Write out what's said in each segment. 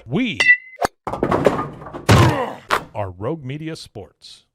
We are Rogue Media Sports.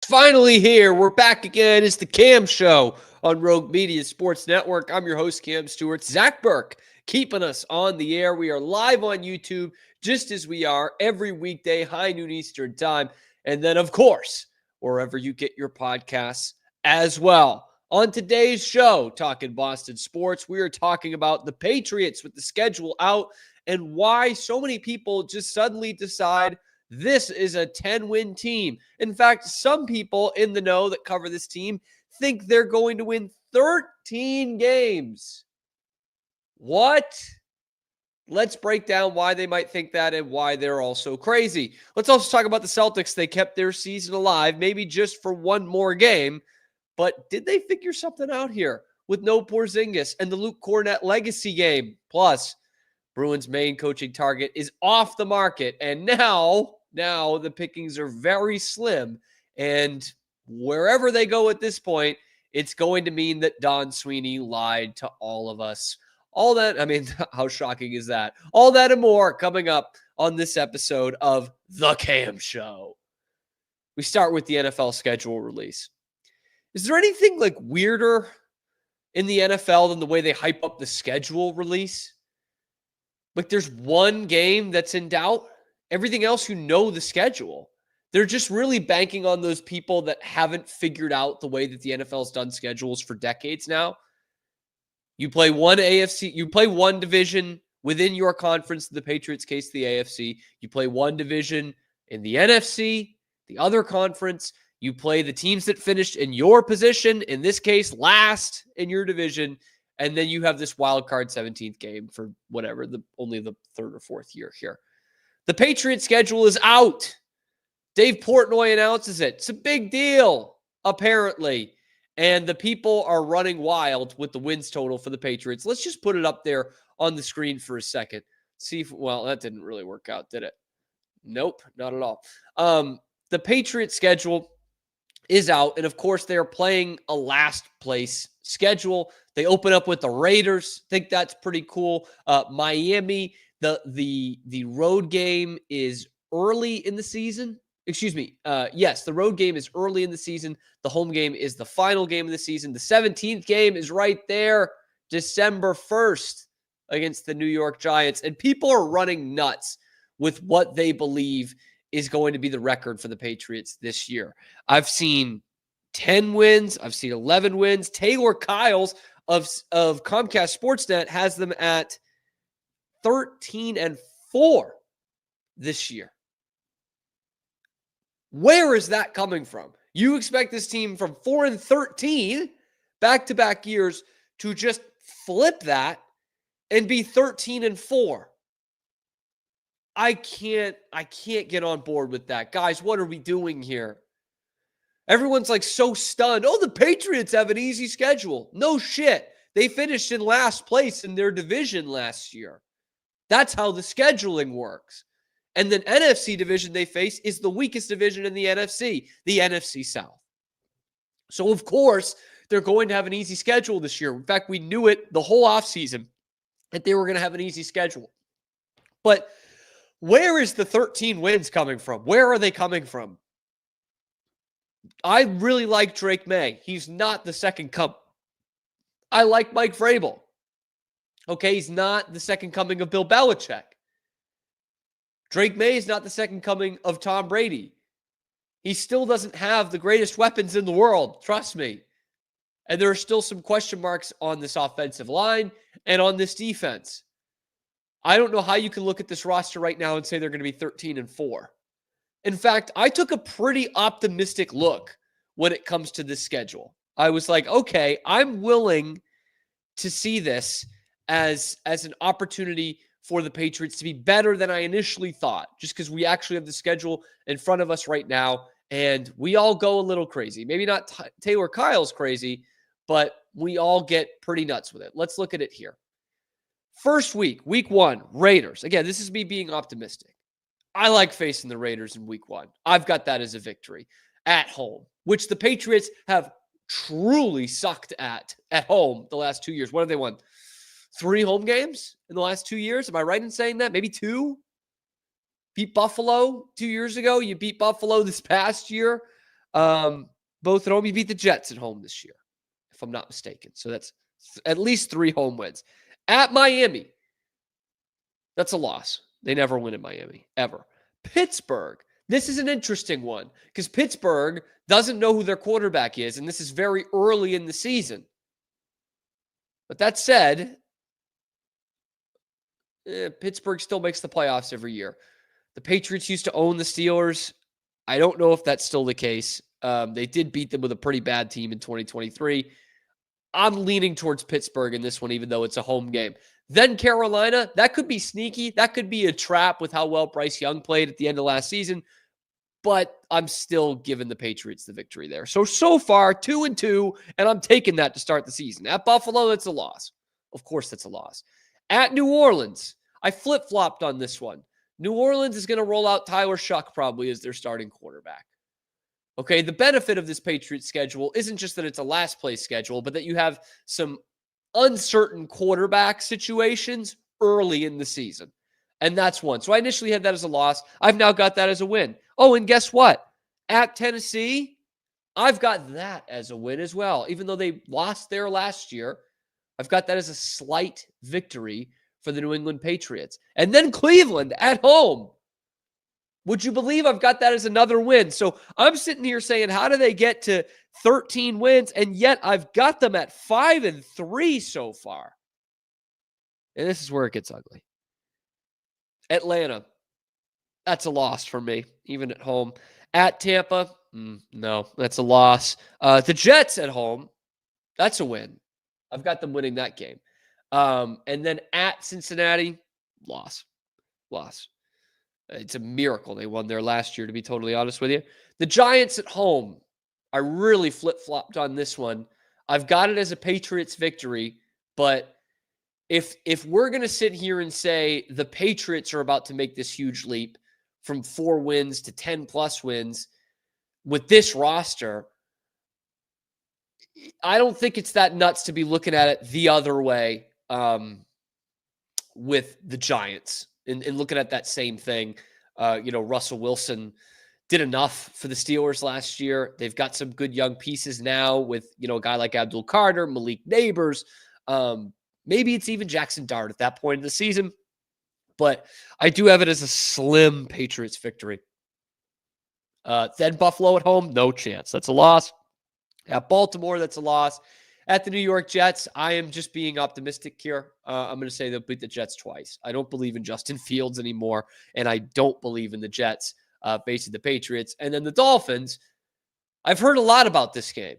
Finally here, we're back again. It's the Cam Show on Rogue Media Sports Network. I'm your host, Cam Stewart. Zach Burke keeping us on the air. We are live on YouTube, just as we are every weekday, high noon Eastern time. And then, of course, wherever you get your podcasts as well. On today's show, talking Boston sports, we are talking about the Patriots with the schedule out and why so many people just suddenly decide this is a 10-win team. In fact, some people in the know that cover this team think they're going to win 13 games. What? Let's break down why they might think that and why they're also crazy. Let's also talk about the Celtics. They kept their season alive, maybe just for one more game. But did they figure something out here with no Porzingis and the Luke Cornett legacy game? Plus, Bruins' main coaching target is off the market, and now the pickings are very slim, and wherever they go at this point, it's going to mean that Don Sweeney lied to all of us. All that, how shocking is that? All that and more coming up on this episode of The Cam Show. We start with the NFL schedule release. Is there anything like weirder in the NFL than the way they hype up the schedule release? Like there's one game that's in doubt. Everything else, the schedule. They're just really banking on those people that haven't figured out the way that the NFL's done schedules for decades now. You play one AFC, you play one division within your conference, in the Patriots' case, the AFC. You play one division in the NFC, the other conference. You play the teams that finished in your position, in this case, last in your division. And then you have this wild card 17th game for whatever, only the third or fourth year here. The Patriots schedule is out. Dave Portnoy announces it. It's a big deal, apparently. And the people are running wild with the wins total for the Patriots. Let's just put it up there on the screen for a second. See if, well, that didn't really work out, did it? Nope, not at all. The Patriots schedule is out. And of course, they're playing a last place schedule. They open up with the Raiders. Think that's pretty cool. Miami, the road game is early in the season. Yes, the road game is early in the season. The home game is the final game of the season. The 17th game is right there, December 1st against the New York Giants. And people are running nuts with what they believe is going to be the record for the Patriots this year. I've seen 10 wins. I've seen 11 wins. Taylor Kyles of Comcast Sportsnet has them at 13-4 this year. Where is that coming from? You expect this team from 4-13 back-to-back years to just flip that and be 13-4. I can't get on board with that. Guys, what are we doing here? Everyone's like so stunned. Oh, the Patriots have an easy schedule. No shit. They finished in last place in their division last year. That's how the scheduling works. And the NFC division they face is the weakest division in the NFC South. So, of course, they're going to have an easy schedule this year. In fact, we knew it the whole offseason that they were going to have an easy schedule. But where is the 13 wins coming from? Where are they coming from? I really like Drake Maye. He's not the second coming. I like Mike Vrabel. Okay, he's not the second coming of Bill Belichick. Drake Maye is not the second coming of Tom Brady. He still doesn't have the greatest weapons in the world, trust me. And there are still some question marks on this offensive line and on this defense. I don't know how you can look at this roster right now and say they're going to be 13-4. In fact, I took a pretty optimistic look when it comes to this schedule. I was like, okay, I'm willing to see this as an opportunity for the Patriots to be better than I initially thought, just because we actually have the schedule in front of us right now, and we all go a little crazy. Maybe not Taylor Kyle's crazy, but we all get pretty nuts with it. Let's look at it here. First week 1, Raiders. Again, this is me being optimistic. I like facing the Raiders in week 1. I've got that as a victory at home, which the Patriots have truly sucked at home the last 2 years. What have they won? 3 home games in the last 2 years? Am I right in saying that? Maybe 2? Beat Buffalo 2 years ago. You beat Buffalo this past year. Both at home. You beat the Jets at home this year, if I'm not mistaken. So that's at least 3 home wins. At Miami, that's a loss. They never win in Miami, ever. Pittsburgh, this is an interesting one because Pittsburgh doesn't know who their quarterback is, and this is very early in the season. But that said, Pittsburgh still makes the playoffs every year. The Patriots used to own the Steelers. I don't know if that's still the case. They did beat them with a pretty bad team in 2023. I'm leaning towards Pittsburgh in this one, even though it's a home game. Then Carolina, that could be sneaky. That could be a trap with how well Bryce Young played at the end of last season. But I'm still giving the Patriots the victory there. So far, 2-2, and I'm taking that to start the season. At Buffalo, that's a loss. Of course, that's a loss. At New Orleans, I flip-flopped on this one. New Orleans is going to roll out Tyler Shuck probably as their starting quarterback. Okay, the benefit of this Patriots schedule isn't just that it's a last place schedule, but that you have some uncertain quarterback situations early in the season. And that's one. So I initially had that as a loss. I've now got that as a win. Oh, and guess what? At Tennessee, I've got that as a win as well. Even though they lost there last year, I've got that as a slight victory for the New England Patriots. And then Cleveland at home. Would you believe I've got that as another win? So I'm sitting here saying, how do they get to 13 wins? And yet I've got them at 5-3 so far. And this is where it gets ugly. Atlanta, that's a loss for me, even at home. At Tampa, no, that's a loss. The Jets at home, that's a win. I've got them winning that game. And then at Cincinnati, loss. It's a miracle they won there last year, to be totally honest with you. The Giants at home, I really flip-flopped on this one. I've got it as a Patriots victory, but if we're going to sit here and say the Patriots are about to make this huge leap from 4 wins to 10-plus wins with this roster, I don't think it's that nuts to be looking at it the other way with the Giants and looking at that same thing. Russell Wilson did enough for the Steelers last year. They've got some good young pieces now with, a guy like Abdul Carter, Malik Neighbors. Maybe it's even Jackson Dart at that point in the season. But I do have it as a slim Patriots victory. Then Buffalo at home, no chance. That's a loss. At Baltimore, that's a loss. At the New York Jets, I am just being optimistic here. I'm going to say they'll beat the Jets twice. I don't believe in Justin Fields anymore, and I don't believe in the Jets facing the Patriots. And then the Dolphins, I've heard a lot about this game,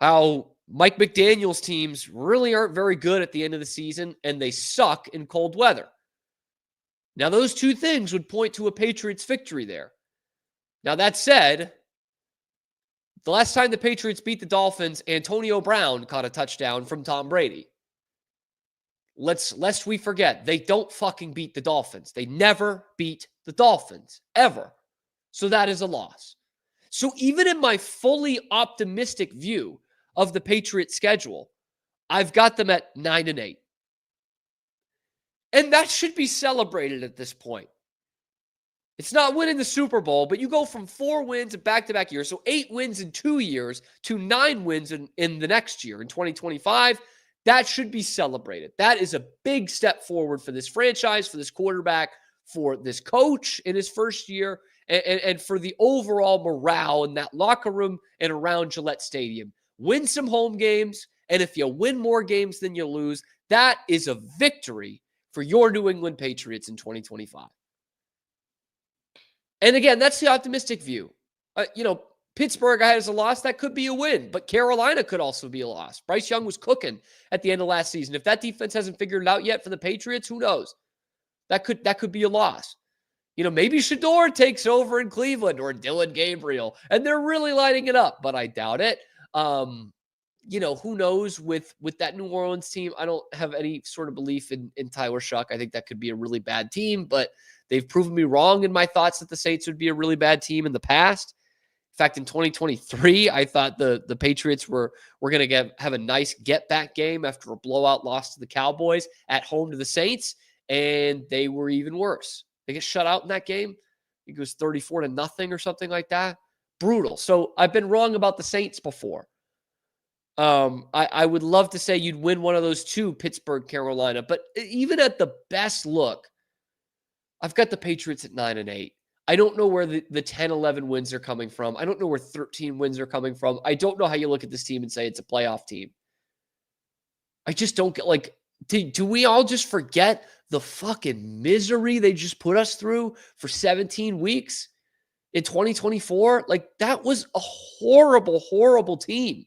how Mike McDaniel's teams really aren't very good at the end of the season, and they suck in cold weather. Now, those two things would point to a Patriots victory there. Now, that said, the last time the Patriots beat the Dolphins, Antonio Brown caught a touchdown from Tom Brady. Lest we forget, they don't fucking beat the Dolphins. They never beat the Dolphins, ever. So that is a loss. So even in my fully optimistic view of the Patriots schedule, I've got them at 9-8. And that should be celebrated at this point. It's not winning the Super Bowl, but you go from 4 wins in back-to-back years, so 8 wins in 2 years, to 9 wins in the next year, in 2025. That should be celebrated. That is a big step forward for this franchise, for this quarterback, for this coach in his first year, and for the overall morale in that locker room and around Gillette Stadium. Win some home games, and if you win more games than you lose, that is a victory for your New England Patriots in 2025. And again, that's the optimistic view. Pittsburgh I had as a loss. That could be a win, but Carolina could also be a loss. Bryce Young was cooking at the end of last season. If that defense hasn't figured it out yet for the Patriots, who knows? That could be a loss. Maybe Shador takes over in Cleveland or Dylan Gabriel, and they're really lighting it up, but I doubt it. who knows with that New Orleans team? I don't have any sort of belief in Tyler Shuck. I think that could be a really bad team, but they've proven me wrong in my thoughts that the Saints would be a really bad team in the past. In fact, in 2023, I thought the Patriots were going to have a nice get-back game after a blowout loss to the Cowboys at home to the Saints, and they were even worse. They get shut out in that game. I think it was 34-0 or something like that. Brutal. So I've been wrong about the Saints before. I would love to say you'd win one of those two, Pittsburgh, Carolina, but even at the best look, I've got the Patriots at 9-8. I don't know where the 10-11 wins are coming from. I don't know where 13 wins are coming from. I don't know how you look at this team and say it's a playoff team. I just don't get, do we all just forget the fucking misery they just put us through for 17 weeks in 2024? That was a horrible, horrible team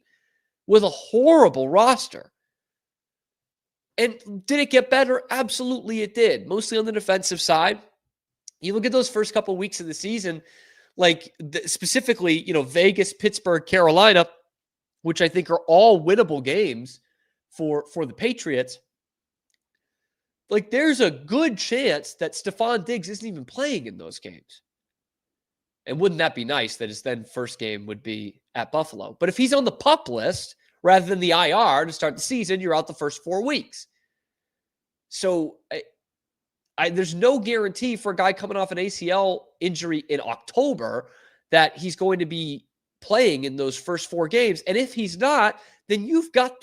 with a horrible roster. And did it get better? Absolutely it did. Mostly on the defensive side. You look at those first couple of weeks of the season, specifically, Vegas, Pittsburgh, Carolina, which I think are all winnable games for the Patriots. There's a good chance that Stephon Diggs isn't even playing in those games. And wouldn't that be nice that his then first game would be at Buffalo? But if he's on the PUP list rather than the IR to start the season, you're out the first 4 weeks. So there's no guarantee for a guy coming off an ACL injury in October that he's going to be playing in those first 4 games. And if he's not, then you've got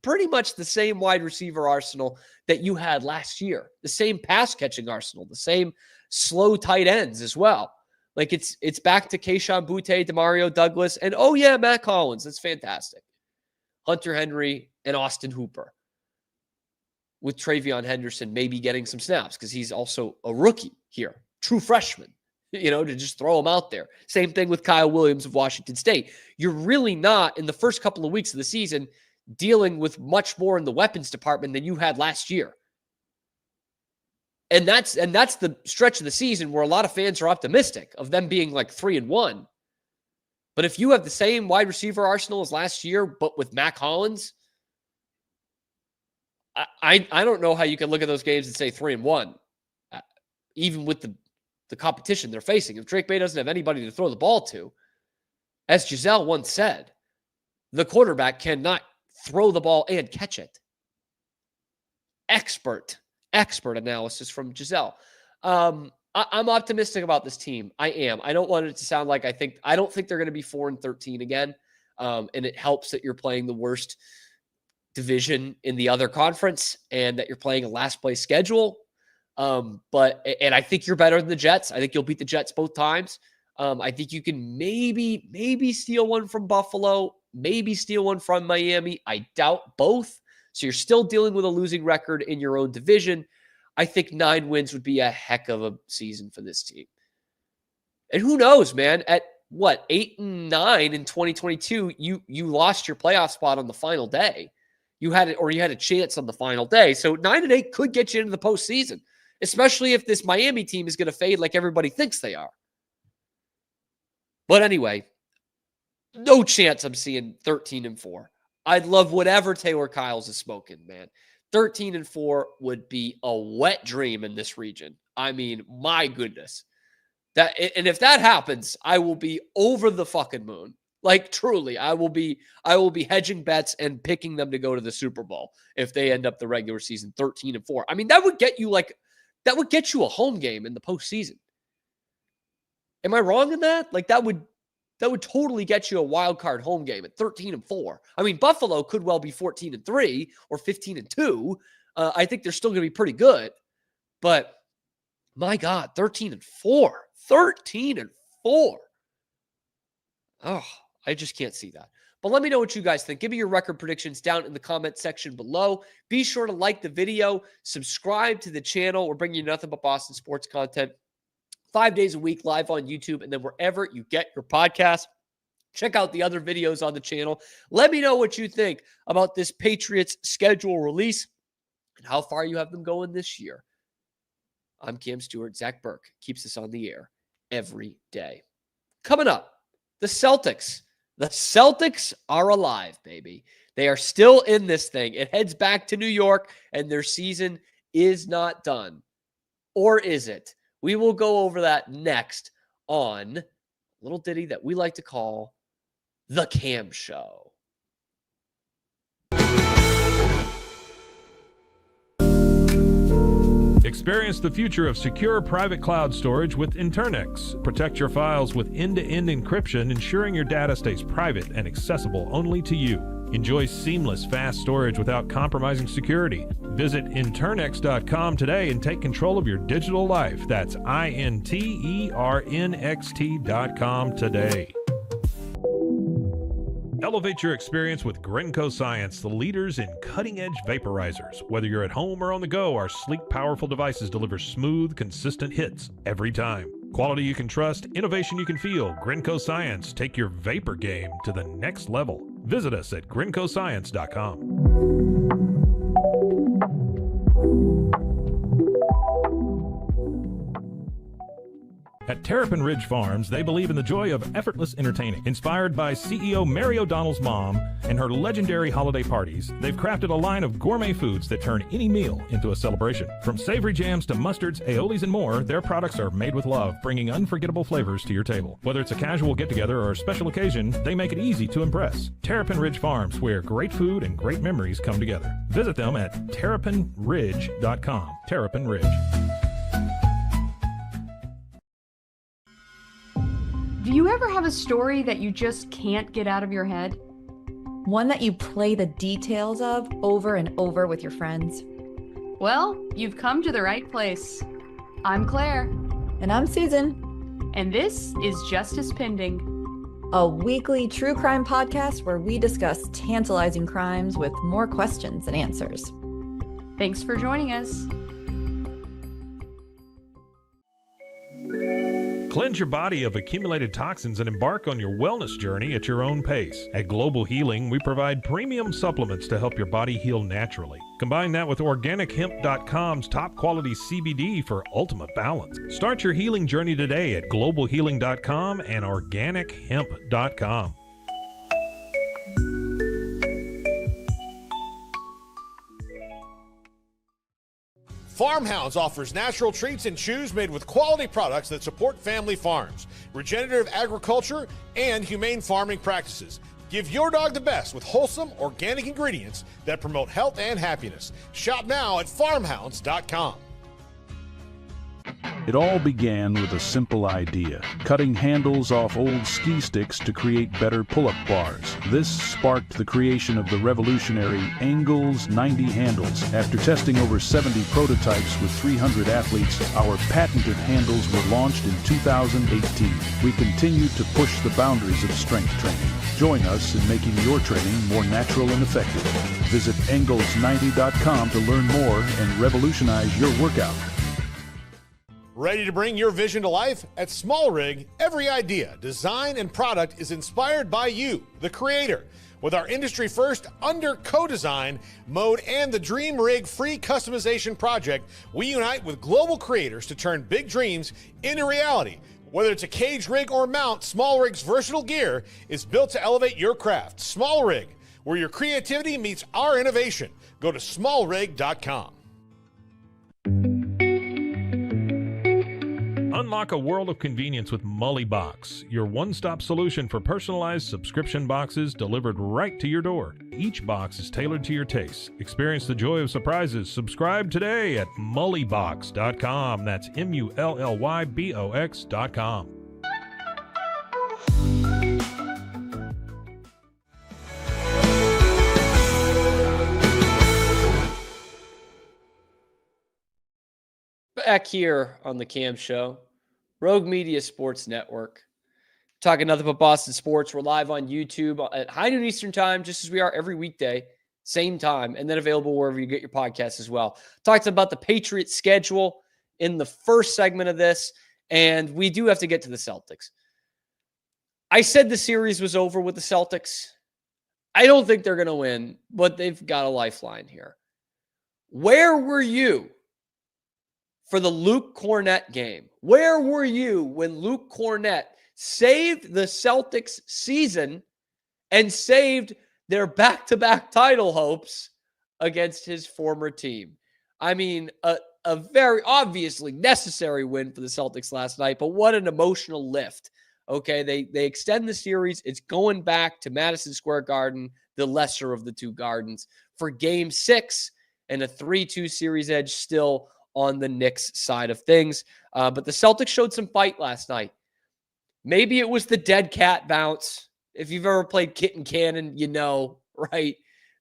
pretty much the same wide receiver arsenal that you had last year, the same pass catching arsenal, the same slow tight ends as well. It's back to Kayshon Boutte, Demario Douglas, and Matt Collins. That's fantastic. Hunter Henry and Austin Hooper, with Travion Henderson maybe getting some snaps because he's also a rookie here, true freshman, to just throw him out there. Same thing with Kyle Williams of Washington State. You're really not, in the first couple of weeks of the season, dealing with much more in the weapons department than you had last year. And that's the stretch of the season where a lot of fans are optimistic of them being 3-1. But if you have the same wide receiver arsenal as last year, but with Matt Collins, I don't know how you can look at those games and say 3-1, even with the competition they're facing. If Drake Maye doesn't have anybody to throw the ball to, as Giselle once said, the quarterback cannot throw the ball and catch it. Expert analysis from Giselle. I'm optimistic about this team. I am. I don't want it to sound like I don't think they're going to be 4-13 again. And it helps that you're playing the worst division in the other conference and that you're playing a last place schedule. But I think you're better than the Jets. I think you'll beat the Jets both times. I think you can maybe steal one from Buffalo, maybe steal one from Miami. I doubt both. So you're still dealing with a losing record in your own division. I think 9 wins would be a heck of a season for this team. And who knows, man, at 8-9 in 2022, you lost your playoff spot on the final day. You had a chance on the final day. So 9-8 could get you into the postseason, especially if this Miami team is going to fade like everybody thinks they are. But anyway, no chance I'm seeing 13-4. I'd love whatever Taylor Kyles is smoking, man. 13-4 would be a wet dream in this region. I mean, my goodness. And if that happens, I will be over the fucking moon. Truly, I will be hedging bets and picking them to go to the Super Bowl if they end up the regular season 13-4. I mean, that would get you a home game in the postseason. Am I wrong in that? That would totally get you a wild card home game at 13-4. I mean, Buffalo could well be 14-3 or 15-2. I think they're still going to be pretty good. But my God, 13-4. 13-4. Oh, I just can't see that. But let me know what you guys think. Give me your record predictions down in the comment section below. Be sure to like the video, subscribe to the channel. We're bringing you nothing but Boston sports content 5 days a week live on YouTube, and then wherever you get your podcasts. Check out the other videos on the channel. Let me know what you think about this Patriots schedule release and how far you have them going this year. I'm Cam Stewart. Zach Burke keeps us on the air every day. Coming up, the Celtics. The Celtics are alive, baby. They are still in this thing. It heads back to New York, and their season is not done. Or is it? We will go over that next on a little ditty that we like to call The Cam Show. Experience the future of secure private cloud storage with Internex. Protect your files with end-to-end encryption, ensuring your data stays private and accessible only to you. Enjoy seamless, fast storage without compromising security. Visit Internex.com today and take control of your digital life. That's INTERNXT.com today. Elevate your experience with Grinco Science, the leaders in cutting-edge vaporizers. Whether you're at home or on the go, our sleek, powerful devices deliver smooth, consistent hits every time. Quality you can trust, innovation you can feel. Grinco Science. Take your vapor game to the next level. Visit us at GrincoScience.com. At Terrapin Ridge Farms, they believe in the joy of effortless entertaining. Inspired by CEO Mary O'Donnell's mom and her legendary holiday parties, they've crafted a line of gourmet foods that turn any meal into a celebration. From savory jams to mustards, aiolis, and more, their products are made with love, bringing unforgettable flavors to your table. Whether it's a casual get-together or a special occasion, they make it easy to impress. Terrapin Ridge Farms, where great food and great memories come together. Visit them at terrapinridge.com. Terrapin Ridge. Do you ever have a story that you just can't get out of your head? One that you play the details of over and over with your friends? Well, you've come to the right place. I'm Claire. And I'm Susan. And this is Justice Pending, a weekly true crime podcast where we discuss tantalizing crimes with more questions than answers. Thanks for joining us. Cleanse your body of accumulated toxins and embark on your wellness journey at your own pace. At Global Healing, we provide premium supplements to help your body heal naturally. Combine that with OrganicHemp.com's top quality CBD for ultimate balance. Start your healing journey today at GlobalHealing.com and OrganicHemp.com. Farmhounds offers natural treats and chews made with quality products that support family farms, regenerative agriculture, and humane farming practices. Give your dog the best with wholesome, organic ingredients that promote health and happiness. Shop now at farmhounds.com. It all began with a simple idea, cutting handles off old ski sticks to create better pull-up bars. This sparked the creation of the revolutionary Engels 90 handles. After testing over 70 prototypes with 300 athletes, our patented handles were launched in 2018. We continue to push the boundaries of strength training. Join us in making your training more natural and effective. Visit Engels90.com to learn more and revolutionize your workout. Ready to bring your vision to life? At Small Rig, every idea, design, and product is inspired by you, the creator. With our industry-first under co-design mode and the Dream Rig free customization project, we unite with global creators to turn big dreams into reality. Whether it's a cage rig or mount, Small Rig's versatile gear is built to elevate your craft. Small Rig, where your creativity meets our innovation. Go to smallrig.com. Unlock a world of convenience with Mully Box, your one-stop solution for personalized subscription boxes delivered right to your door. Each box is tailored to your taste. Experience the joy of surprises. Subscribe today at mullybox.com. That's MULLYBOX.com. Back here on the Cam Show, Rogue Media Sports Network. Talking nothing but Boston sports. We're live on YouTube at high noon Eastern time, just as we are every weekday, same time, and then available wherever you get your podcasts as well. Talked about the Patriots schedule in the first segment of this, and we do have to get to the Celtics. I said the series was over with the Celtics. I don't think they're going to win, but they've got a lifeline here. Where were you for the Luke Cornett game? Where were you when Luke Cornett saved the Celtics season and saved their back-to-back title hopes against his former team. I mean, a very obviously necessary win for the Celtics last night, but what an emotional lift. Okay, they extend the series. It's going back to Madison Square Garden, the lesser of the two gardens, for Game 6 and a 3-2 series edge still on the Knicks side of things. But the Celtics showed some fight last night. Maybe it was the dead cat bounce. If you've ever played Kitten Cannon, you know, right?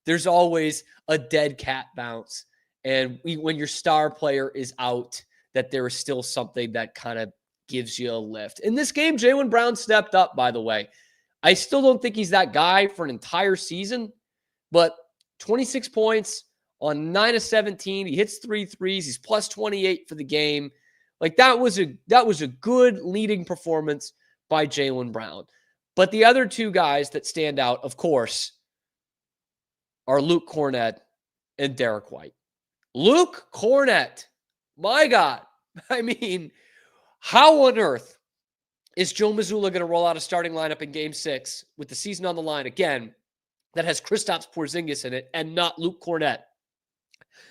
There's always a dead cat bounce. And when your star player is out, that there is still something that kind of gives you a lift. In this game, Jaylen Brown stepped up, by the way. I still don't think he's that guy for an entire season, but 26 points on 9 of 17. He hits 3 threes. He's plus 28 for the game. Like that was a good leading performance by Jaylen Brown. But the other two guys that stand out, of course, are Luke Kornet and Derek White. Luke Kornet, my God. I mean, how on earth is Joe Mazzulla going to roll out a starting lineup in Game 6 with the season on the line again that has Kristaps Porzingis in it and not Luke Kornet?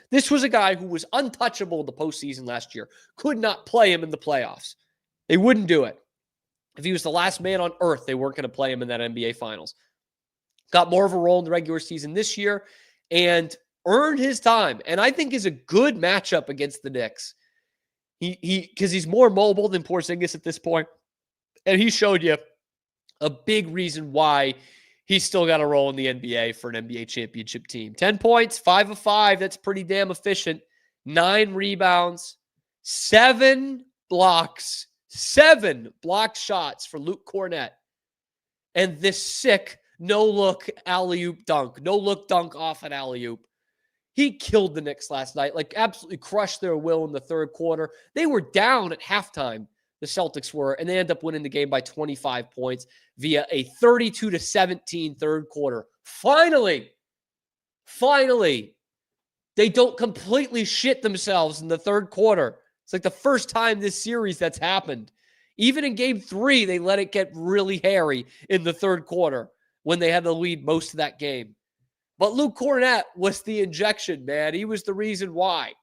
This was a guy who was untouchable in the postseason last year. Could not play him in the playoffs. They wouldn't do it. If he was the last man on earth, they weren't going to play him in that NBA Finals. Got more of a role in the regular season this year and earned his time. And I think is a good matchup against the Knicks. Because he's more mobile than Porzingis at this point. And he showed you a big reason why he's still got a role in the NBA for an NBA championship team. 10 points, 5 of 5. That's pretty damn efficient. 9 rebounds, 7 blocks, 7 blocked shots for Luke Kornet. And this sick no-look alley-oop dunk. No-look dunk off an alley-oop. He killed the Knicks last night, like absolutely crushed their will in the third quarter. They were down at halftime, the Celtics were, and they end up winning the game by 25 points via a 32-17 third quarter. Finally, they don't completely shit themselves in the third quarter. It's like the first time this series that's happened. Even in Game 3, they let it get really hairy in the third quarter when they had the lead most of that game. But Luke Kornet was the injection, man. He was the reason why.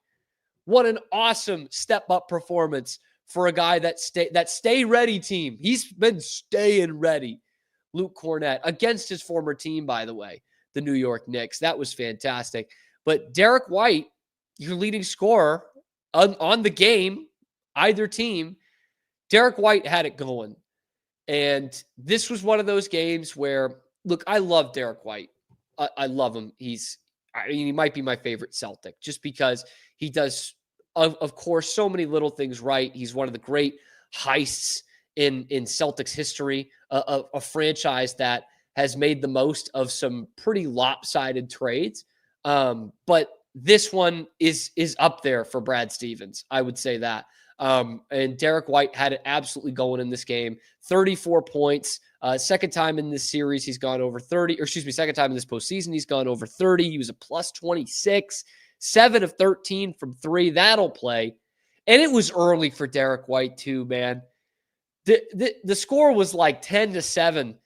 What an awesome step-up performance for a guy that stay ready team. He's been staying ready. Luke Kornet against his former team, by the way, the New York Knicks. That was fantastic. But Derek White, your leading scorer on the game, either team, Derek White had it going. And this was one of those games where, look, I love Derek White. I love him. He might be my favorite Celtic just because he does, of course, so many little things right. He's one of the great heists in Celtics history, a franchise that has made the most of some pretty lopsided trades. But this one is up there for Brad Stevens. I would say that. And Derek White had it absolutely going in this game. 34 points. Second time in this series, he's gone over 30. Second time in this postseason, he's gone over 30. He was a plus 26. 7 of 13 from 3. That'll play. And it was early for Derek White too, man. The score was like 10-7.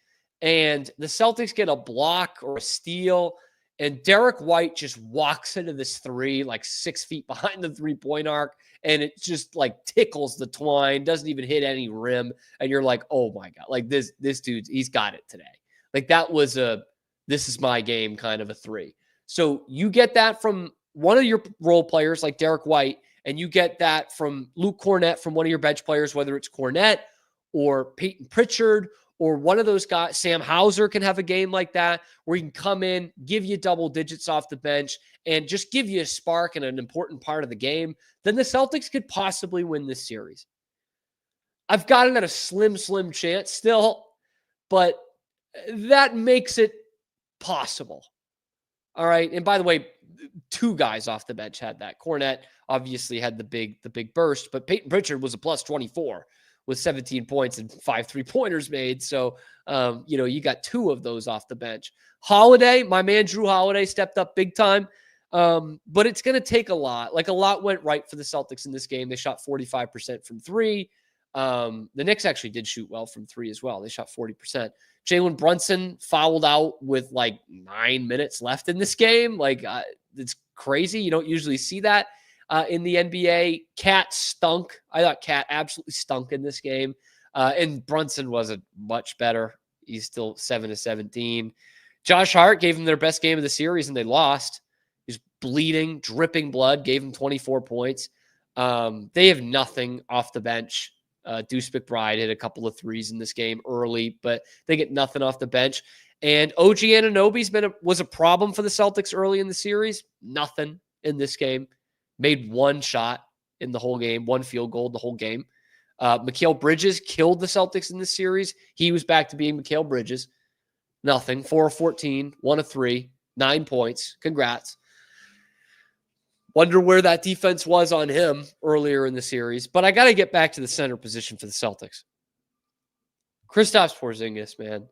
And the Celtics get a block or a steal. And Derek White just walks into this 3 like 6 feet behind the 3-point arc. And it just like tickles the twine, doesn't even hit any rim. And you're like, oh my God, like this dude, he's got it today. Like that was this is my game kind of a 3. So you get that from one of your role players like Derek White, and you get that from Luke Kornet from one of your bench players, whether it's Kornet or Peyton Pritchard or one of those guys. Sam Hauser can have a game like that where he can come in, give you double digits off the bench, and just give you a spark and an important part of the game. Then the Celtics could possibly win this series. I've got it at a slim chance still, but that makes it possible. All right. And by the way, 2 guys off the bench had that. Kornet obviously had the big burst, but Peyton Pritchard was a plus 24 with 17 points and 5 3-pointers made. So, you got 2 of those off the bench. Holiday, my man Drew Holiday stepped up big time. But it's going to take a lot. Like a lot went right for the Celtics in this game. They shot 45% from 3. The Knicks actually did shoot well from three as well. They shot 40%. Jalen Brunson fouled out with like 9 minutes left in this game. Like, it's crazy. You don't usually see that in the NBA. Cat stunk. I thought Cat absolutely stunk in this game. And Brunson wasn't much better. He's still 7-17. Josh Hart gave them their best game of the series, and they lost. He's bleeding, dripping blood, gave him 24 points. They have nothing off the bench. Deuce McBride hit a couple of threes in this game early, but they get nothing off the bench. And OG Anunoby's was a problem for the Celtics early in the series. Nothing in this game. Made one shot in the whole game, one field goal the whole game. Mikal Bridges killed the Celtics in this series. He was back to being Mikal Bridges. Nothing. 4 of 14, 1 of 3, 9 points. Congrats. Wonder where that defense was on him earlier in the series. But I got to get back to the center position for the Celtics. Kristaps Porzingis, man.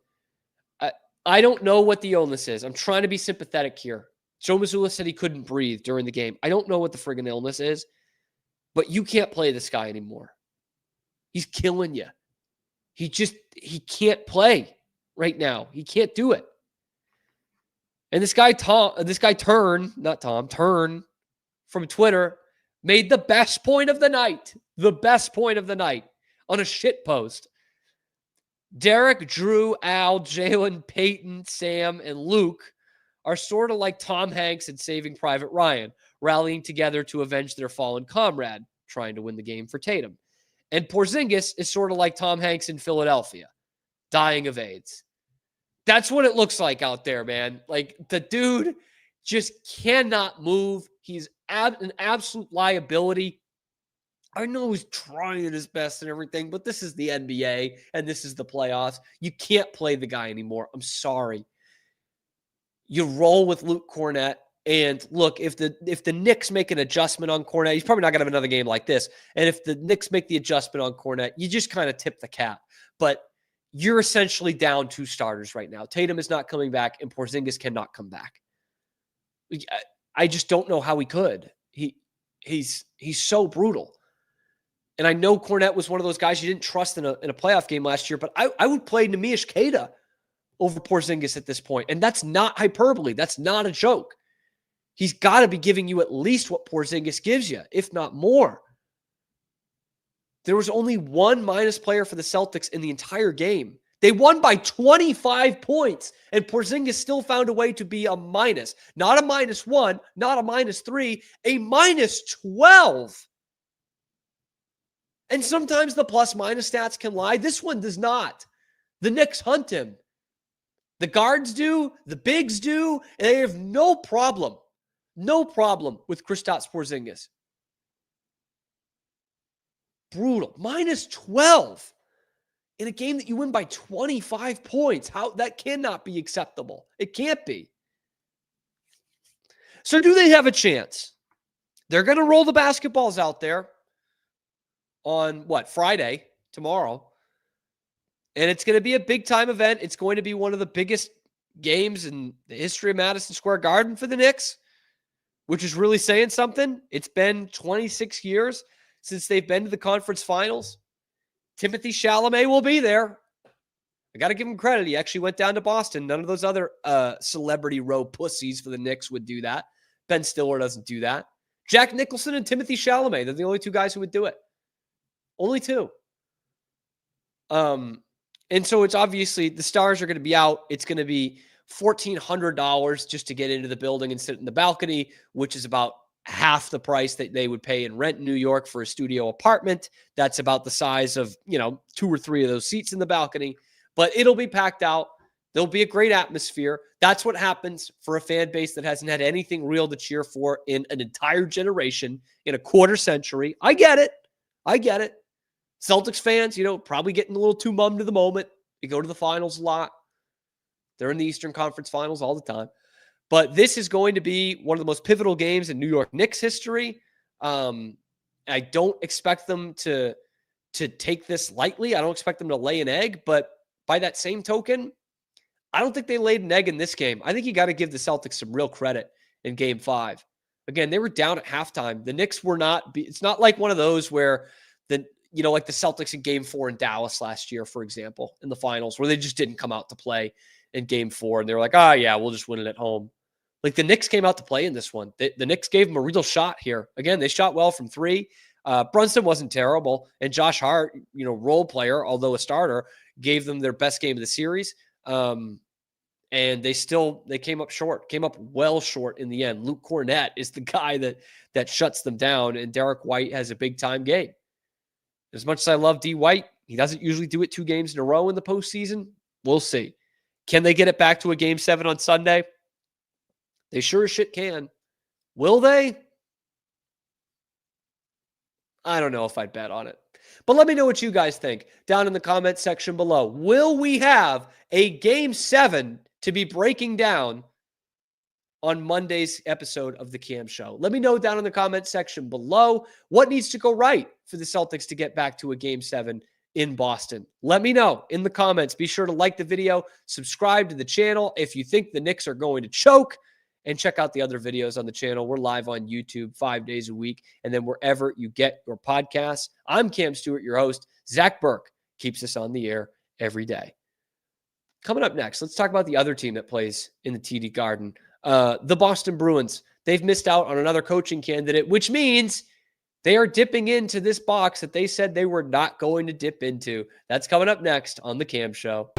I don't know what the illness is. I'm trying to be sympathetic here. Joe Mazzulla said he couldn't breathe during the game. I don't know what the friggin' illness is, but you can't play this guy anymore. He's killing you. He can't play right now. He can't do it. And this guy Turn from Twitter made the best point of the night on a shit post. Derek, Drew, Al, Jalen, Peyton, Sam, and Luke are sort of like Tom Hanks in Saving Private Ryan, rallying together to avenge their fallen comrade, trying to win the game for Tatum. And Porzingis is sort of like Tom Hanks in Philadelphia, dying of AIDS. That's what it looks like out there, man. Like, the dude just cannot move. He's an absolute liability. I know he's trying his best and everything, but this is the NBA and this is the playoffs. You can't play the guy anymore. I'm sorry. You roll with Luke Cornett. And look, if the Knicks make an adjustment on Cornett, he's probably not going to have another game like this. And if the Knicks make the adjustment on Cornett, you just kind of tip the cap. But you're essentially down 2 starters right now. Tatum is not coming back, and Porzingis cannot come back. I just don't know how he could. He's so brutal. And I know Cornett was one of those guys you didn't trust in a playoff game last year, but I would play Nemish Queta over Porzingis at this point. And that's not hyperbole. That's not a joke. He's got to be giving you at least what Porzingis gives you, if not more. There was only one minus player for the Celtics in the entire game. They won by 25 points, and Porzingis still found a way to be a minus. Not a -1, not a -3, a -12. And sometimes the plus-minus stats can lie. This one does not. The Knicks hunt him. The guards do, the bigs do, and they have no problem with Kristaps Porzingis. Brutal. -12 in a game that you win by 25 points. How that cannot be acceptable. It can't be. So do they have a chance? They're going to roll the basketballs out there on Friday, tomorrow. And it's going to be a big time event. It's going to be one of the biggest games in the history of Madison Square Garden for the Knicks, which is really saying something. It's been 26 years since they've been to the conference finals. Timothy Chalamet will be there. I got to give him credit. He actually went down to Boston. None of those other celebrity row pussies for the Knicks would do that. Ben Stiller doesn't do that. Jack Nicholson and Timothy Chalamet, they're the only 2 guys who would do it. Only 2. And so it's obviously the stars are going to be out. It's going to be $1,400 just to get into the building and sit in the balcony, which is about half the price that they would pay in rent in New York for a studio apartment. That's about the size of, 2 or 3 of those seats in the balcony, but it'll be packed out. There'll be a great atmosphere. That's what happens for a fan base that hasn't had anything real to cheer for in an entire generation, in a quarter century. I get it. Celtics fans, probably getting a little too mum to the moment. You go to the finals a lot. They're in the Eastern Conference Finals all the time. But this is going to be one of the most pivotal games in New York Knicks history. I don't expect them to take this lightly. I don't expect them to lay an egg. But by that same token, I don't think they laid an egg in this game. I think you got to give the Celtics some real credit in Game 5. Again, they were down at halftime. The Knicks were not. It's not like one of those where like the Celtics in Game 4 in Dallas last year, for example, in the finals, where they just didn't come out to play in Game 4. And they were like, yeah, we'll just win it at home. Like the Knicks came out to play in this one. The Knicks gave them a real shot here. Again, they shot well from 3. Brunson wasn't terrible. And Josh Hart, role player, although a starter, gave them their best game of the series. And they came up short, came up well short in the end. Luke Cornett is the guy that shuts them down. And Derek White has a big time game. As much as I love D. White, he doesn't usually do it 2 games in a row in the postseason. We'll see. Can they get it back to a Game 7 on Sunday? They sure as shit can. Will they? I don't know if I'd bet on it. But let me know what you guys think down in the comment section below. Will we have a Game 7 to be breaking down on Monday's episode of the Cam Show? Let me know down in the comment section below what needs to go right for the Celtics to get back to a Game 7 in Boston. Let me know in the comments. Be sure to like the video, subscribe to the channel if you think the Knicks are going to choke, and check out the other videos on the channel. We're live on YouTube 5 days a week, and then wherever you get your podcasts. I'm Cam Stewart, your host. Zach Burke keeps us on the air every day. Coming up next, let's talk about the other team that plays in the TD Garden, the Boston Bruins. They've missed out on another coaching candidate, which means they are dipping into this box that they said they were not going to dip into. That's coming up next on The Cam Show.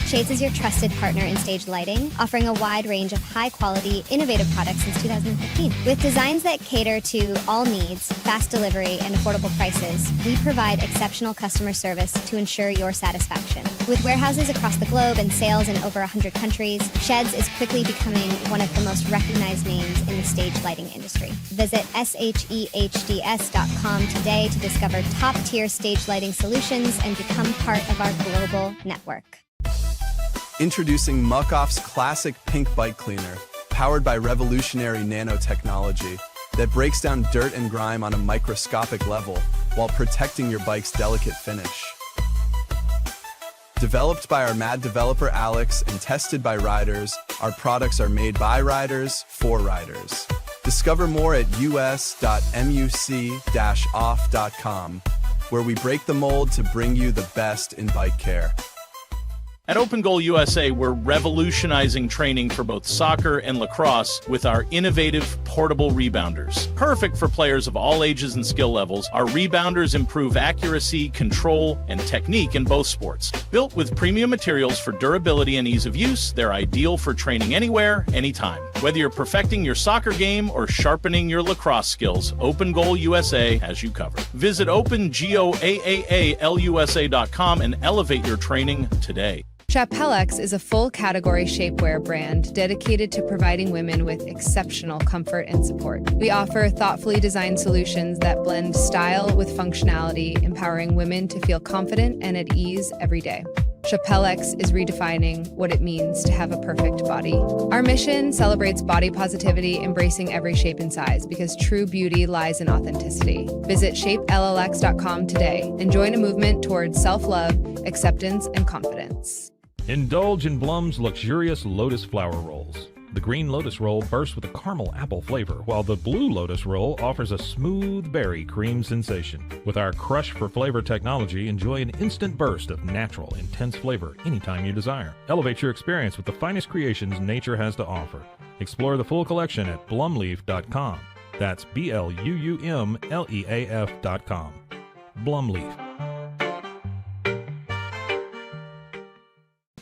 Shades is your trusted partner in stage lighting, offering a wide range of high-quality, innovative products since 2015. With designs that cater to all needs, fast delivery, and affordable prices, we provide exceptional customer service to ensure your satisfaction. With warehouses across the globe and sales in over 100 countries, Sheds is quickly becoming one of the most recognized names in the stage lighting industry. Visit shehds.com today to discover top-tier stage lighting solutions and become part of our global network. Introducing Muck-Off's classic pink bike cleaner, powered by revolutionary nanotechnology that breaks down dirt and grime on a microscopic level while protecting your bike's delicate finish. Developed by our mad developer Alex and tested by riders, our products are made by riders for riders. Discover more at us.muc-off.com, where we break the mold to bring you the best in bike care. At Open Goal USA, we're revolutionizing training for both soccer and lacrosse with our innovative portable rebounders. Perfect for players of all ages and skill levels, our rebounders improve accuracy, control, and technique in both sports. Built with premium materials for durability and ease of use, they're ideal for training anywhere, anytime. Whether you're perfecting your soccer game or sharpening your lacrosse skills, Open Goal USA has you covered. Visit OpenGoalUSA.com and elevate your training today. Chapellex is a full-category shapewear brand dedicated to providing women with exceptional comfort and support. We offer thoughtfully designed solutions that blend style with functionality, empowering women to feel confident and at ease every day. Chapellex is redefining what it means to have a perfect body. Our mission celebrates body positivity, embracing every shape and size, because true beauty lies in authenticity. Visit shapellx.com today and join a movement towards self-love, acceptance, and confidence. Indulge in Blum's luxurious Lotus flower rolls. The green Lotus roll bursts with a caramel apple flavor, while the blue Lotus roll offers a smooth berry cream sensation. With our Crush for Flavor technology, enjoy an instant burst of natural, intense flavor anytime you desire. Elevate your experience with the finest creations nature has to offer. Explore the full collection at blumleaf.com. That's BLUUMLEAF.com. Blumleaf.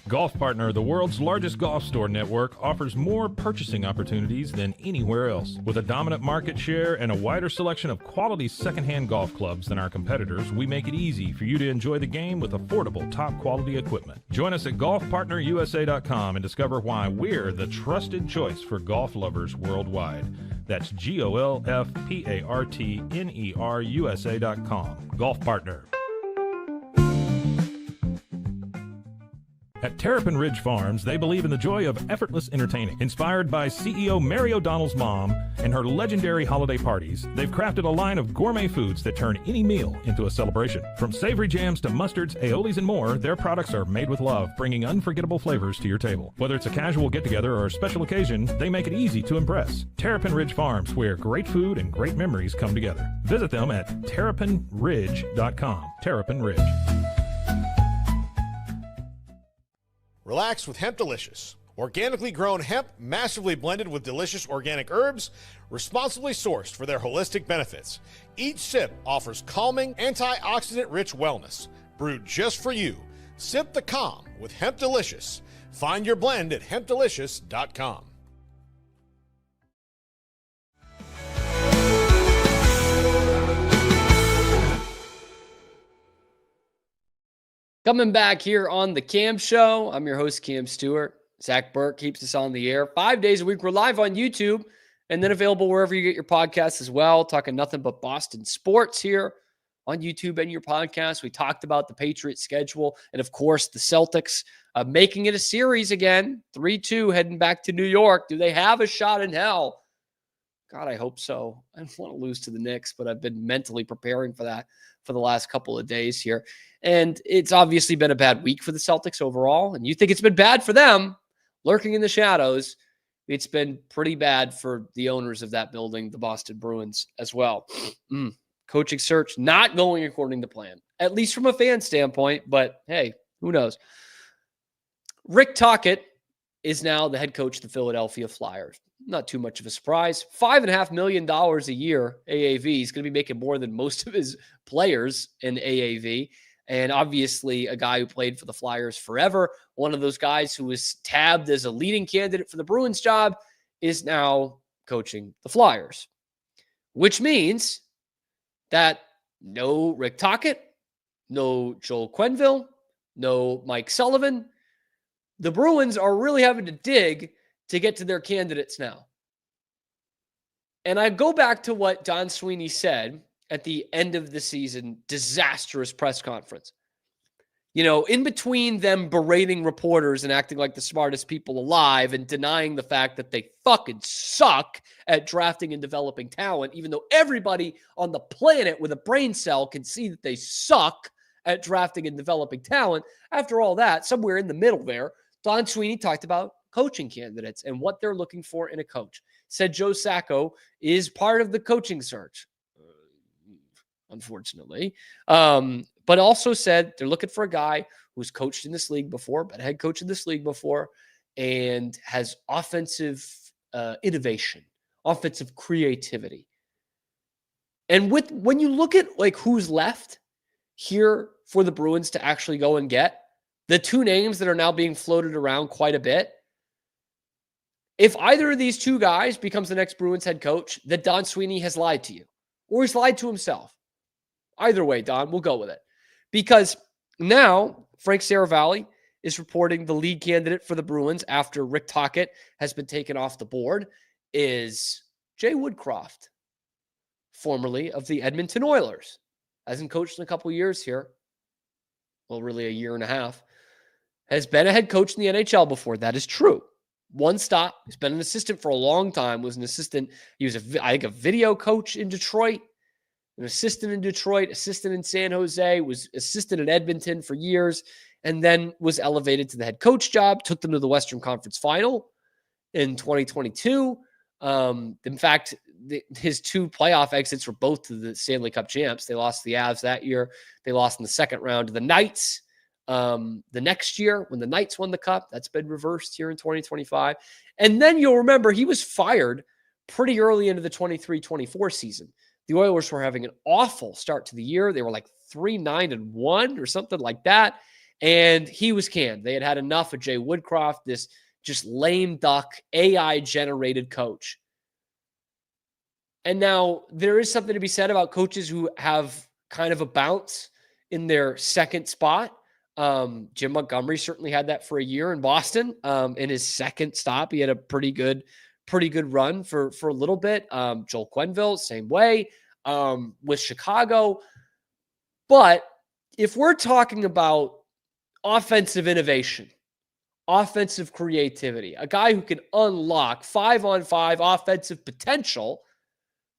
Golf Partner, the world's largest golf store network, offers more purchasing opportunities than anywhere else. With a dominant market share and a wider selection of quality secondhand golf clubs than our competitors, we make it easy for you to enjoy the game with affordable, top-quality equipment. Join us at golfpartnerusa.com and discover why we're the trusted choice for golf lovers worldwide. That's GOLFPARTNERUSA.com. Golf Partner. At Terrapin Ridge Farms, they believe in the joy of effortless entertaining. Inspired by CEO Mary O'Donnell's mom and her legendary holiday parties, they've crafted a line of gourmet foods that turn any meal into a celebration. From savory jams to mustards, aiolis, and more, their products are made with love, bringing unforgettable flavors to your table. Whether it's a casual get-together or a special occasion, they make it easy to impress. Terrapin Ridge Farms, where great food and great memories come together. Visit them at terrapinridge.com. Terrapin Ridge. Relax with Hemp Delicious. Organically grown hemp, massively blended with delicious organic herbs, responsibly sourced for their holistic benefits. Each sip offers calming, antioxidant-rich wellness. Brewed just for you. Sip the calm with Hemp Delicious. Find your blend at hempdelicious.com. Coming back here on the Cam Show, I'm your host, Cam Stewart. Zach Burke keeps us on the air 5 days a week. We're live on YouTube and then available wherever you get your podcasts as well. Talking nothing but Boston sports here on YouTube and your podcast. We talked about the Patriots schedule and, of course, the Celtics making it a series again. 3-2 heading back to New York. Do they have a shot in hell? God, I hope so. I don't want to lose to the Knicks, but I've been mentally preparing for that for the last couple of days here. And it's obviously been a bad week for the Celtics overall. And you think it's been bad for them, lurking in the shadows. It's been pretty bad for the owners of that building, the Boston Bruins, as well. Coaching search not going according to plan, at least from a fan standpoint. But hey, who knows? Rick Tocchet is now the head coach of the Philadelphia Flyers. Not too much of a surprise. $5.5 million a year AAV. He's going to be making more than most of his players in AAV. And obviously a guy who played for the Flyers forever. One of those guys who was tabbed as a leading candidate for the Bruins job is now coaching the Flyers. Which means that no Rick Tocchet, no Joel Quenneville, no Mike Sullivan. The Bruins are really having to dig to get to their candidates now. And I go back to what Don Sweeney said at the end of the season, disastrous press conference. You know, in between them berating reporters and acting like the smartest people alive and denying the fact that they fucking suck at drafting and developing talent, even though everybody on the planet with a brain cell can see that they suck at drafting and developing talent. After all that, somewhere in the middle there, Don Sweeney talked about coaching candidates and what they're looking for in a coach. Said Joe Sacco is part of the coaching search, unfortunately. But also said they're looking for a guy who's coached in this league before, been a head coach in this league before, and has offensive innovation, offensive creativity. And when you look at like who's left here for the Bruins to actually go and get, the two names that are now being floated around quite a bit, if either of these two guys becomes the next Bruins head coach, that Don Sweeney has lied to you, or he's lied to himself. Either way, Don, we'll go with it. Because now Frank Saravalli is reporting the lead candidate for the Bruins after Rick Tocchet has been taken off the board is Jay Woodcroft, formerly of the Edmonton Oilers. Hasn't coached in a couple years here. Well, really a year and a half. Has been a head coach in the NHL before. That is true. One stop. He's been an assistant for a long time. Was an assistant. He was, I think, a video coach in Detroit. An assistant in Detroit, assistant in San Jose, was assistant at Edmonton for years, and then was elevated to the head coach job, took them to the Western Conference Final in 2022. In fact, his two playoff exits were both to the Stanley Cup champs. They lost to the Avs that year. They lost in the second round to the Knights. The next year, when the Knights won the Cup, that's been reversed here in 2025. And then you'll remember he was fired pretty early into the 23-24 season. The Oilers were having an awful start to the year. They were like 3-9-1 or something like that. And he was canned. They had had enough of Jay Woodcroft, this just lame duck, AI-generated coach. And now there is something to be said about coaches who have kind of a bounce in their second spot. Jim Montgomery certainly had that for a year in Boston. In his second stop, he had a pretty good run for a little bit. Joel Quenneville, same way, with Chicago. But if we're talking about offensive innovation offensive creativity, a guy who can unlock 5-on-5 offensive potential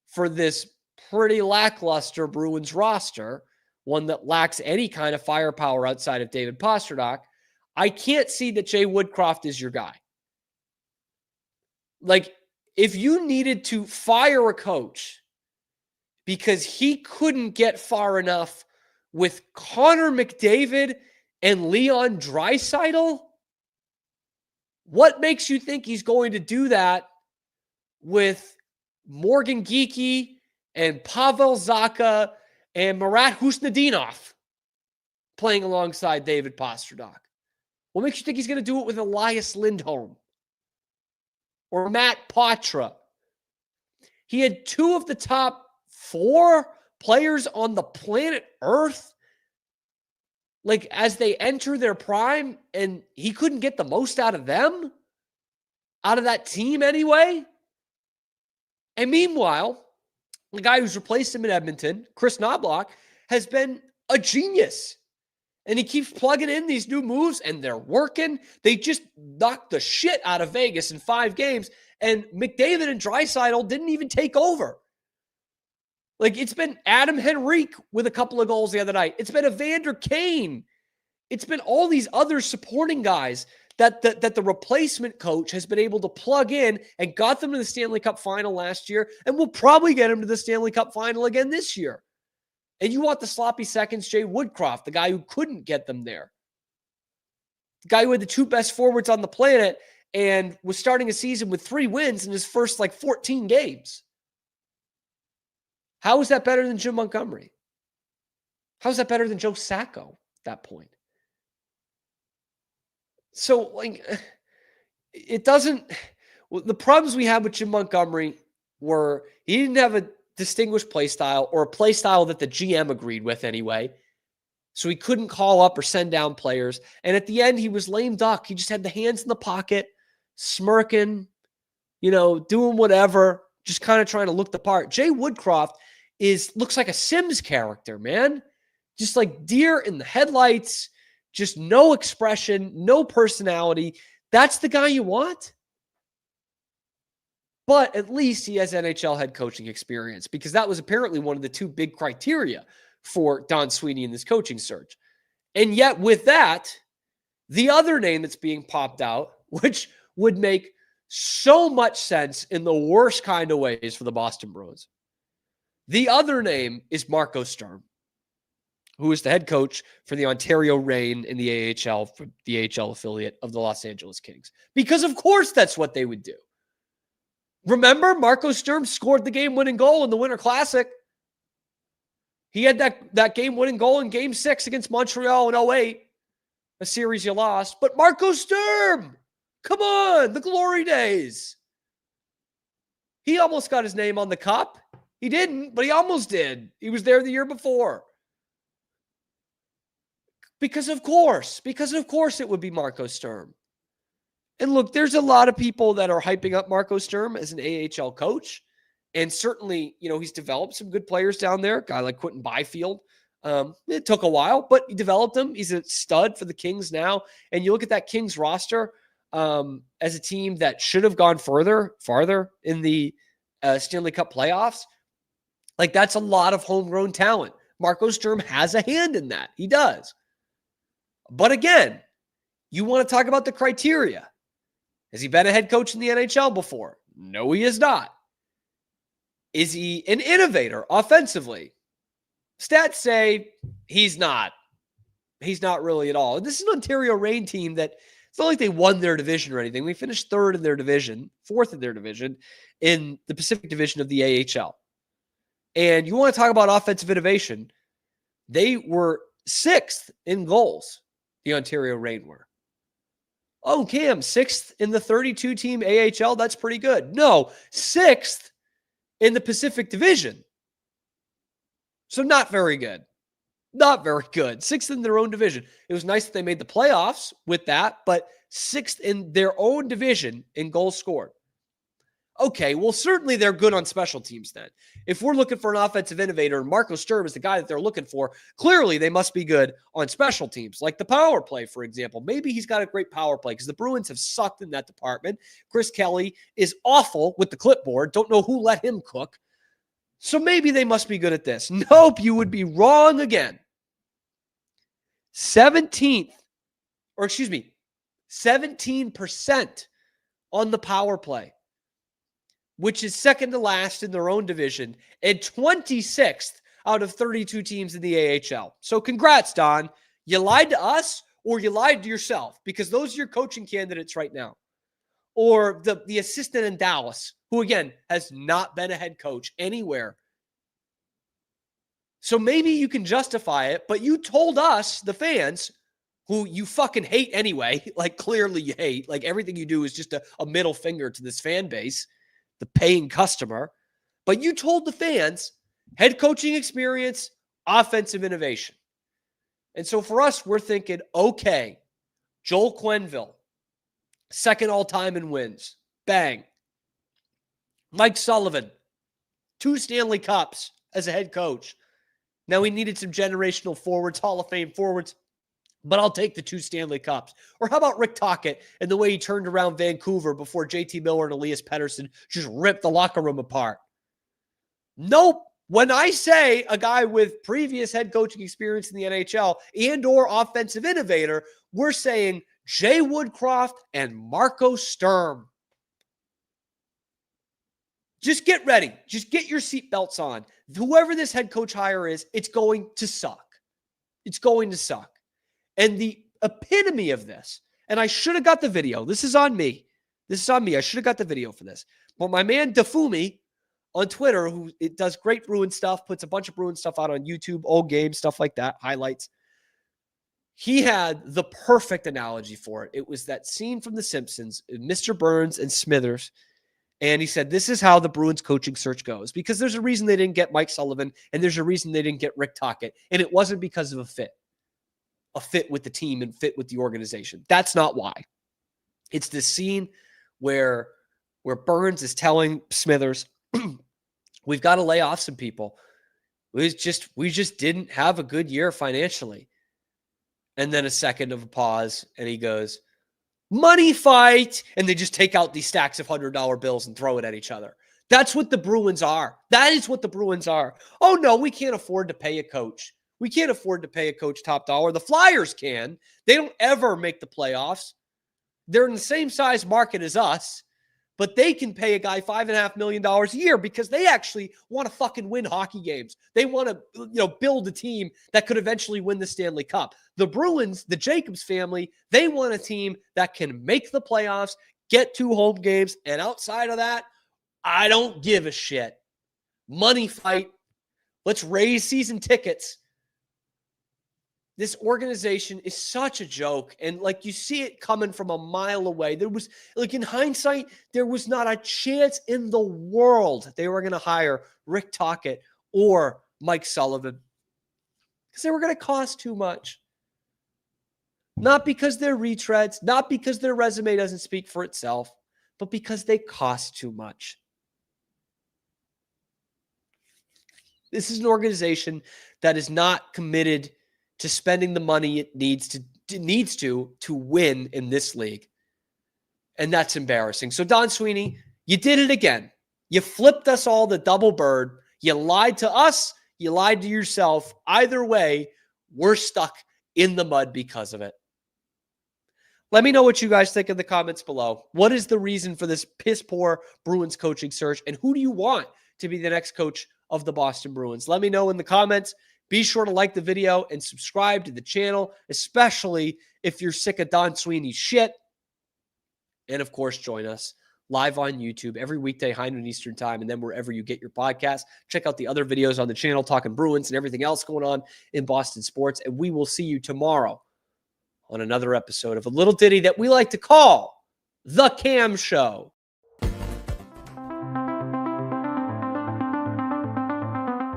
for this pretty lackluster Bruins roster, one that lacks any kind of firepower outside of David Pastrnak. I can't see that Jay Woodcroft is your guy. Like, if you needed to fire a coach because he couldn't get far enough with Connor McDavid and Leon Draisaitl, what makes you think he's going to do that with Morgan Geekie and Pavel Zacha and Marat Husnudinov playing alongside David Pastrnak? What makes you think he's going to do it with Elias Lindholm or Matt Poitras? He had 2 of the top 4 players on the planet Earth, like, as they enter their prime, and he couldn't get the most out of them, out of that team anyway. And meanwhile, the guy who's replaced him in Edmonton, Chris Knobloch, has been a genius. And he keeps plugging in these new moves, and they're working. They just knocked the shit out of Vegas in 5 games, and McDavid and Draisaitl didn't even take over. Like, it's been Adam Henrique with a couple of goals the other night. It's been Evander Kane. It's been all these other supporting guys that the replacement coach has been able to plug in and got them to the Stanley Cup final last year, and will probably get them to the Stanley Cup final again this year. And you want the sloppy seconds, Jay Woodcroft, the guy who couldn't get them there. The guy who had the 2 best forwards on the planet and was starting a season with 3 wins in his first 14 games. How is that better than Jim Montgomery? How is that better than Joe Sacco at that point? So, it doesn't... Well, the problems we had with Jim Montgomery were he didn't have a distinguished play style, or a play style that the GM agreed with anyway. So he couldn't call up or send down players. And at the end, he was lame duck. He just had the hands in the pocket, smirking, doing whatever, just kind of trying to look the part. Jay Woodcroft looks like a Sims character, man. Just like deer in the headlights, just no expression, no personality. That's the guy you want? But at least he has NHL head coaching experience, because that was apparently one of the 2 big criteria for Don Sweeney in this coaching search. And yet with that, the other name that's being popped out, which would make so much sense in the worst kind of ways for the Boston Bruins, the other name is Marco Sturm, who is the head coach for the Ontario Reign in the AHL, for the AHL affiliate of the Los Angeles Kings. Because of course that's what they would do. Remember, Marco Sturm scored the game-winning goal in the Winter Classic. He had that game-winning goal in Game 6 against Montreal in 2008, a series you lost. But Marco Sturm, come on, the glory days. He almost got his name on the cup. He didn't, but he almost did. He was there the year before. Because of course it would be Marco Sturm. And look, there's a lot of people that are hyping up Marco Sturm as an AHL coach. And certainly, he's developed some good players down there. A guy like Quentin Byfield. It took a while, but he developed him. He's a stud for the Kings now. And you look at that Kings roster as a team that should have gone farther in the Stanley Cup playoffs. Like, that's a lot of homegrown talent. Marco Sturm has a hand in that. He does. But again, you want to talk about the criteria. Has he been a head coach in the NHL before? No, he is not. Is he an innovator offensively? Stats say he's not. He's not really at all. This is an Ontario Reign team that it's not like they won their division or anything. We finished 3rd in their division, 4th in their division in the Pacific Division of the AHL. And you want to talk about offensive innovation. They were 6th in goals, the Ontario Reign were. Oh, Cam, 6th in the 32-team AHL? That's pretty good. No, 6th in the Pacific Division. So not very good. Not very good. 6th in their own division. It was nice that they made the playoffs with that, but 6th in their own division in goals scored. Okay, well, certainly they're good on special teams then. If we're looking for an offensive innovator and Marco Sturm is the guy that they're looking for, clearly they must be good on special teams, like the power play, for example. Maybe he's got a great power play because the Bruins have sucked in that department. Chris Kelly is awful with the clipboard. Don't know who let him cook. So maybe they must be good at this. Nope, you would be wrong again. 17% on the power play, which is second to last in their own division and 26th out of 32 teams in the AHL. So congrats, Don. You lied to us or you lied to yourself, because those are your coaching candidates right now. Or the assistant in Dallas, who, again, has not been a head coach anywhere. So maybe you can justify it, but you told us, the fans, who you fucking hate anyway, like clearly you hate, like everything you do is just a middle finger to this fan base, the paying customer. But you told the fans, head coaching experience, offensive innovation. And so for us, we're thinking, okay, Joel Quenneville, second all-time in wins. Bang. Mike Sullivan, 2 Stanley Cups as a head coach. Now we needed some generational forwards, Hall of Fame forwards, but I'll take the 2 Stanley Cups. Or how about Rick Tocchet and the way he turned around Vancouver before JT Miller and Elias Pettersson just ripped the locker room apart? Nope. When I say a guy with previous head coaching experience in the NHL and or offensive innovator, we're saying Jay Woodcroft and Marco Sturm. Just get ready. Just get your seatbelts on. Whoever this head coach hire is, it's going to suck. It's going to suck. And the epitome of this, and I should have got the video. This is on me. This is on me. I should have got the video for this. But my man Defumi on Twitter, who it does great Bruin stuff, puts a bunch of Bruin stuff out on YouTube, old games, stuff like that, highlights. He had the perfect analogy for it. It was that scene from The Simpsons, Mr. Burns and Smithers. And he said, this is how the Bruins coaching search goes, because there's a reason they didn't get Mike Sullivan, and there's a reason they didn't get Rick Tocchet. And it wasn't because of a fit with the team and fit with the organization. That's not why. It's this scene where Burns is telling Smithers, we've got to lay off some people. We just didn't have a good year financially. And then a second of a pause, and he goes, money fight. And they just take out these stacks of $100 bills and throw it at each other. That's what the Bruins are. That is what the Bruins are. Oh, no, we can't afford to pay a coach. We can't afford to pay a coach top dollar. The Flyers can. They don't ever make the playoffs. They're in the same size market as us, but they can pay a guy $5.5 million a year because they actually want to fucking win hockey games. They want to, build a team that could eventually win the Stanley Cup. The Bruins, the Jacobs family, they want a team that can make the playoffs, get 2 home games, and outside of that, I don't give a shit. Money fight. Let's raise season tickets. This organization is such a joke. And you see it coming from a mile away. There was, in hindsight, there was not a chance in the world they were going to hire Rick Tocchet or Mike Sullivan, because they were going to cost too much. Not because they're retreads, not because their resume doesn't speak for itself, but because they cost too much. This is an organization that is not committed to spending the money it needs to win in this league. And that's embarrassing. So Don Sweeney, you did it again. You flipped us all the double bird. You lied to us. You lied to yourself. Either way, we're stuck in the mud because of it. Let me know what you guys think in the comments below. What is the reason for this piss poor Bruins coaching search? And who do you want to be the next coach of the Boston Bruins? Let me know in the comments. Be sure to like the video and subscribe to the channel, especially if you're sick of Don Sweeney's shit. And of course, join us live on YouTube every weekday, high noon Eastern time, and then wherever you get your podcast. Check out the other videos on the channel, talking Bruins and everything else going on in Boston sports. And we will see you tomorrow on another episode of a little ditty that we like to call The Cam Show.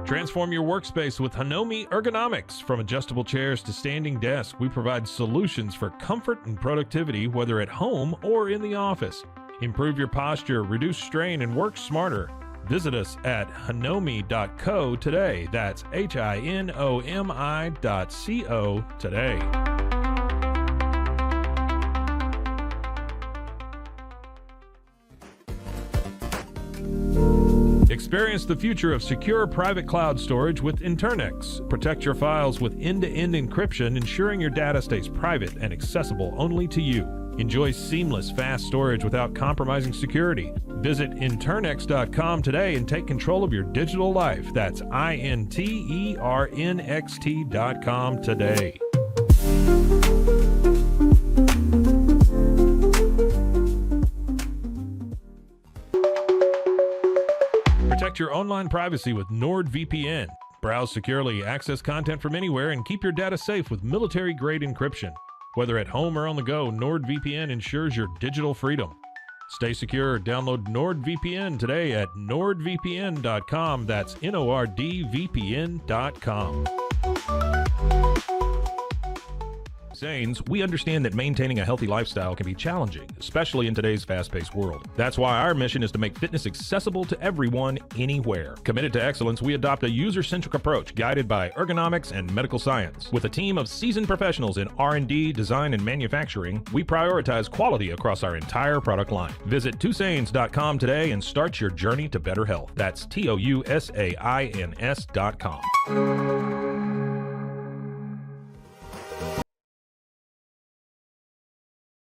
Transform your workspace with Hanomi Ergonomics. From adjustable chairs to standing desks, we provide solutions for comfort and productivity, whether at home or in the office. Improve your posture, reduce strain, and work smarter. Visit us at hinomi.co today. That's HINOMI.co today. Experience the future of secure private cloud storage with Internix. Protect your files with end-to-end encryption, ensuring your data stays private and accessible only to you. Enjoy seamless, fast storage without compromising security. Visit Internix.com today and take control of your digital life. That's INTERNXT.com today. Protect your online privacy with NordVPN. Browse securely, access content from anywhere, and keep your data safe with military-grade encryption. Whether at home or on the go, NordVPN ensures your digital freedom. Stay secure. Download NordVPN today at nordvpn.com. That's NORDVPN.com. Zanes, we understand that maintaining a healthy lifestyle can be challenging, especially in today's fast-paced world. That's why our mission is to make fitness accessible to everyone, anywhere. Committed to excellence, we adopt a user-centric approach guided by ergonomics and medical science. With a team of seasoned professionals in R&D, design, and manufacturing, we prioritize quality across our entire product line. Visit twosains.com today and start your journey to better health. That's TOUSAINS.com.